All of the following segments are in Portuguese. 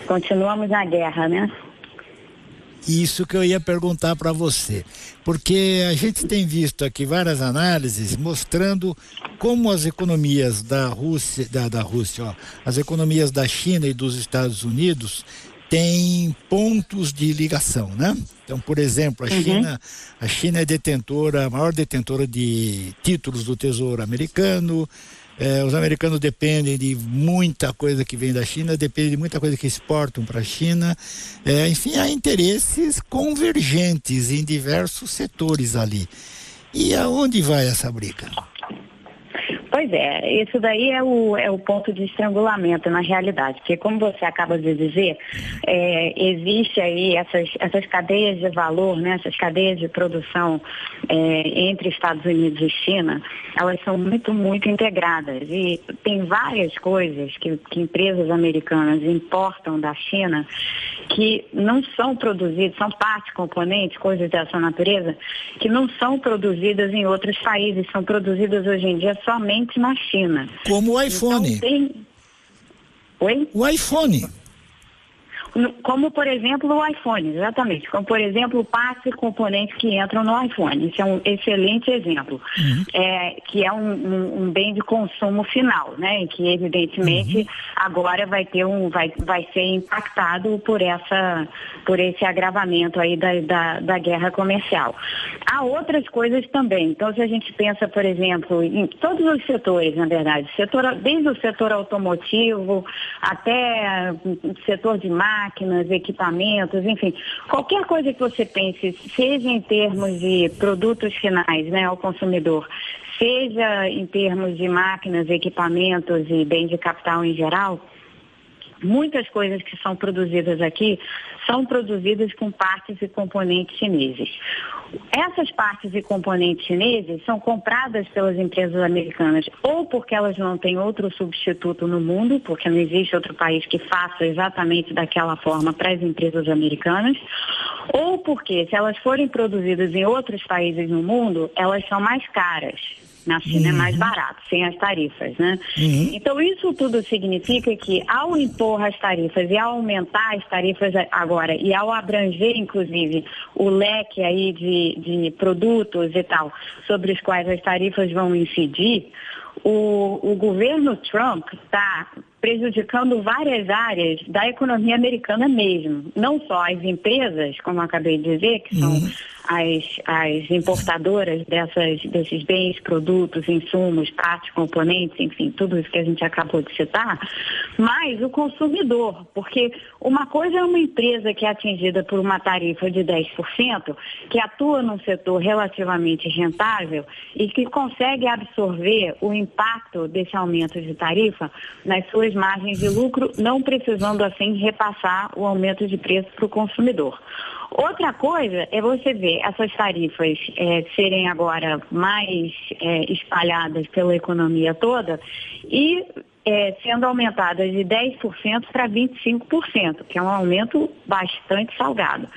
Continuamos na guerra, né? Isso que eu ia perguntar para você, porque a gente tem visto aqui várias análises mostrando como as economias da Rússia, as economias da China e dos Estados Unidos têm pontos de ligação, né? Então, por exemplo, a China é a maior detentora de títulos do Tesouro americano. Os americanos dependem de muita coisa que vem da China, dependem de muita coisa que exportam para a China. Enfim, há interesses convergentes em diversos setores ali. E aonde vai essa briga? Pois é, isso daí é o ponto de estrangulamento na realidade, porque como você acaba de dizer, existe aí essas cadeias de valor, né, essas cadeias de produção entre Estados Unidos e China, elas são muito, muito integradas e tem várias coisas que empresas americanas importam da China que não são produzidas, são partes, componentes, coisas dessa natureza, que não são produzidas em outros países, são produzidas hoje em dia somente na China. Como o iPhone. Então, Oi? O iPhone. Como, por exemplo, o iPhone, exatamente. Como, por exemplo, partes e componentes que entram no iPhone. Isso é um excelente exemplo. Que é um bem de consumo final, né? E que, evidentemente, agora vai ser impactado por esse agravamento aí da guerra comercial. Há outras coisas também. Então, se a gente pensa, por exemplo, em todos os setores, na verdade, desde o setor automotivo até o setor de máquinas, equipamentos, enfim, qualquer coisa que você pense, seja em termos de produtos finais, né, ao consumidor, seja em termos de máquinas, equipamentos e bens de capital em geral, muitas coisas que são produzidas aqui são produzidas com partes e componentes chineses. Essas partes e componentes chineses são compradas pelas empresas americanas ou porque elas não têm outro substituto no mundo, porque não existe outro país que faça exatamente daquela forma para as empresas americanas, ou porque, se elas forem produzidas em outros países no mundo, elas são mais caras. Na China é mais barato, sem as tarifas, né? Então, isso tudo significa que, ao impor as tarifas e ao aumentar as tarifas agora e ao abranger, inclusive, o leque aí de produtos e tal, sobre os quais as tarifas vão incidir, o governo Trump está prejudicando várias áreas da economia americana mesmo. Não só as empresas, como eu acabei de dizer, que são as importadoras desses bens, produtos, insumos, partes, componentes, enfim, tudo isso que a gente acabou de citar, mas o consumidor, porque uma coisa é uma empresa que é atingida por uma tarifa de 10%, que atua num setor relativamente rentável e que consegue absorver o impacto desse aumento de tarifa nas suas margens de lucro, não precisando assim repassar o aumento de preço para o consumidor. Outra coisa é você ver essas tarifas serem agora mais espalhadas pela economia toda e sendo aumentadas de 10% para 25%, que é um aumento bastante salgado.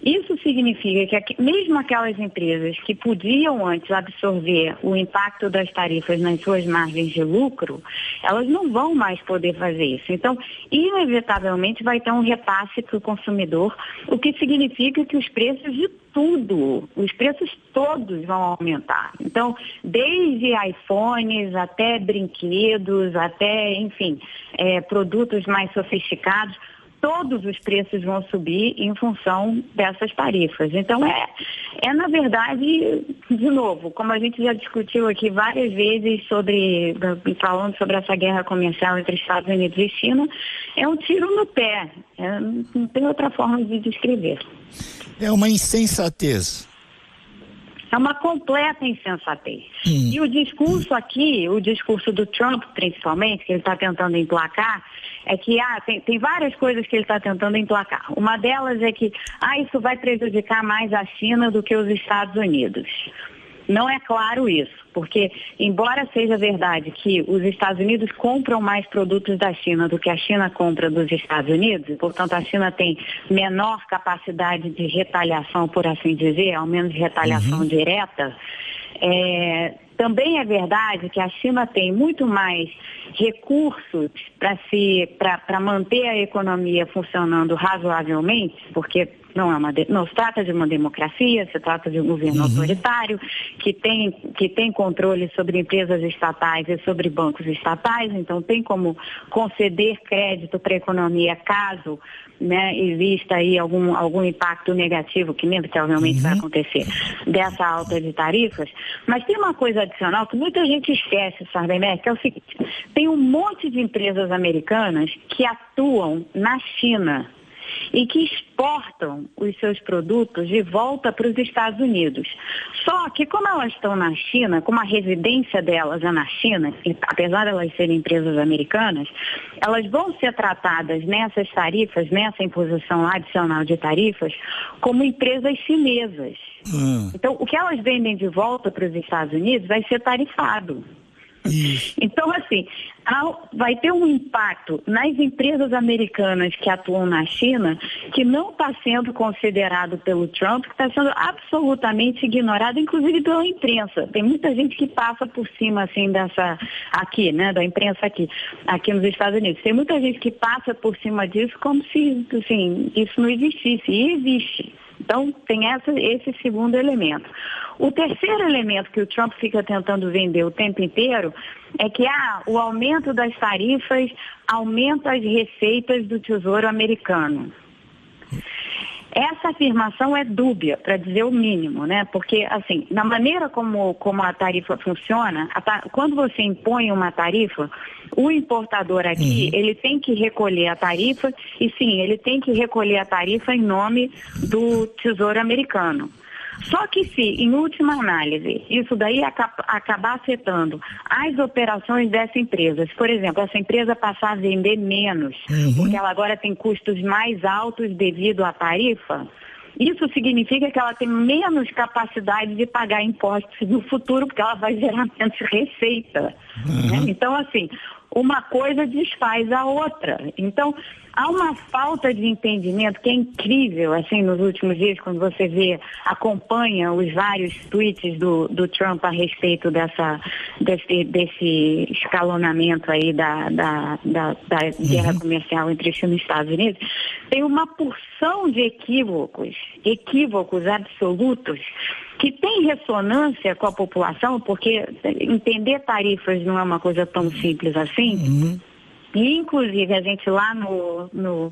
Isso significa que mesmo aquelas empresas que podiam antes absorver o impacto das tarifas nas suas margens de lucro, elas não vão mais poder fazer isso. Então, inevitavelmente vai ter um repasse para o consumidor, o que significa que os preços de tudo, os preços todos vão aumentar. Então, desde iPhones até brinquedos, até, enfim, produtos mais sofisticados, todos os preços vão subir em função dessas tarifas. Então, na verdade, de novo, como a gente já discutiu aqui várias vezes falando sobre essa guerra comercial entre Estados Unidos e China, é um tiro no pé. Não tem outra forma de descrever. É uma insensatez. É uma completa insensatez. E o discurso aqui, o discurso do Trump, principalmente, que ele está tentando emplacar, é que tem várias coisas que ele está tentando emplacar. Uma delas é que isso vai prejudicar mais a China do que os Estados Unidos. Não é claro isso, porque embora seja verdade que os Estados Unidos compram mais produtos da China do que a China compra dos Estados Unidos, e, portanto a China tem menor capacidade de retaliação, por assim dizer, ao menos retaliação direta, Também é verdade que a China tem muito mais recursos para manter a economia funcionando razoavelmente, porque não se trata de uma democracia, se trata de um governo autoritário que tem controle sobre empresas estatais e sobre bancos estatais, então tem como conceder crédito para a economia caso, né, exista aí algum impacto negativo, que inevitavelmente vai acontecer, dessa alta de tarifas. Mas tem uma coisa adicional que muita gente esquece, Sardenberg, que é o seguinte: tem um monte de empresas americanas que atuam na China e que exportam os seus produtos de volta para os Estados Unidos. Só que como elas estão na China, como a residência delas é na China, apesar de elas serem empresas americanas, elas vão ser tratadas nessas tarifas, nessa imposição adicional de tarifas, como empresas chinesas. Então, o que elas vendem de volta para os Estados Unidos vai ser tarifado. Então, assim, vai ter um impacto nas empresas americanas que atuam na China que não está sendo considerado pelo Trump, que está sendo absolutamente ignorado, inclusive pela imprensa. Tem muita gente que passa por cima, assim, aqui, né, da imprensa aqui nos Estados Unidos. Tem muita gente que passa por cima disso como se, assim, isso não existisse. E existe. Então, tem esse segundo elemento. O terceiro elemento que o Trump fica tentando vender o tempo inteiro é que o aumento das tarifas aumenta as receitas do Tesouro americano. Essa afirmação é dúbia, para dizer o mínimo, né? Porque, assim, na maneira como a tarifa funciona, quando você impõe uma tarifa, o importador aqui, ele tem que recolher a tarifa, e sim, ele tem que recolher a tarifa em nome do Tesouro americano. Só que se, em última análise, isso daí acabar afetando as operações dessa empresa, se, por exemplo, essa empresa passar a vender menos, porque ela agora tem custos mais altos devido à tarifa, isso significa que ela tem menos capacidade de pagar impostos no futuro, porque ela vai gerar menos receita. Né? Então, assim, uma coisa desfaz a outra. Então, há uma falta de entendimento que é incrível, assim, nos últimos dias, quando você acompanha os vários tweets do Trump a respeito desse escalonamento aí da guerra comercial entre China e Estados Unidos. Tem uma porção de equívocos absolutos, que tem ressonância com a população, porque entender tarifas não é uma coisa tão simples assim. E, inclusive, a gente lá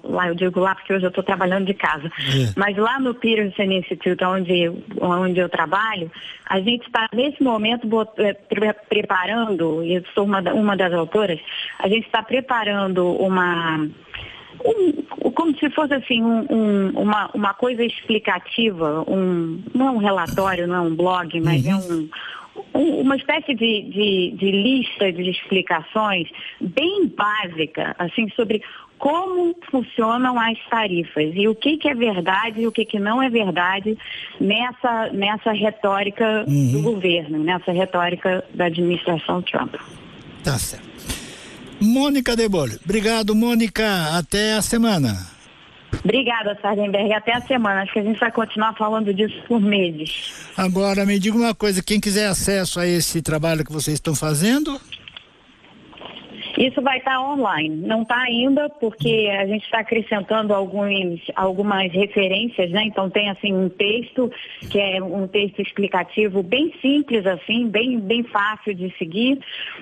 lá eu digo lá porque hoje eu estou trabalhando de casa, mas lá no Peterson Institute, onde eu trabalho, a gente está, nesse momento, preparando, e eu sou uma das autoras, a gente está preparando como se fosse assim uma coisa explicativa, não é um relatório, não é um blog, mas é uma espécie de lista de explicações bem básica, assim, sobre como funcionam as tarifas e o que é verdade e o que não é verdade nessa retórica do governo, nessa retórica da administração Trump. Tá certo. Mônica De Bolle. Obrigado, Mônica. Até a semana. Obrigada, Sardenberg. Até a semana. Acho que a gente vai continuar falando disso por meses. Agora, me diga uma coisa. Quem quiser acesso a esse trabalho que vocês estão fazendo... Isso vai estar online. Não está ainda, porque a gente está acrescentando algumas referências, né? Então tem assim um texto, que é um texto explicativo bem simples, assim, bem fácil de seguir.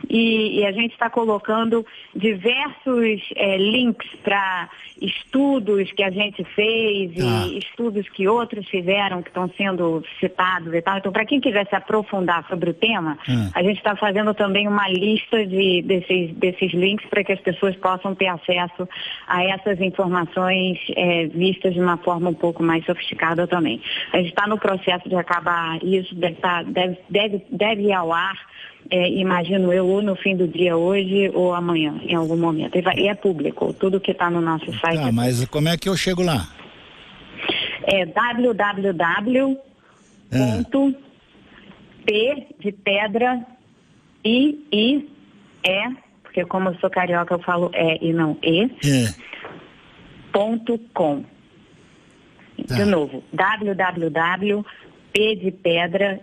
E a gente está colocando diversos links para estudos que a gente fez e estudos que outros fizeram, que estão sendo citados e tal. Então, para quem quiser se aprofundar sobre o tema, a gente está fazendo também uma lista desses links para que as pessoas possam ter acesso a essas informações vistas de uma forma um pouco mais sofisticada também. A gente está no processo de acabar isso, deve ir ao ar, imagino eu, ou no fim do dia hoje ou amanhã, em algum momento. E é público, tudo que está no nosso site. Ah, mas como é que eu chego lá? É www.p de pedra porque como eu sou carioca eu falo e não .com. De novo, www.p de pedra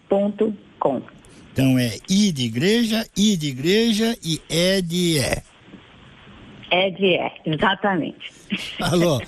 .com. Com. Então é I de igreja e E de é. É de é, exatamente. Alô.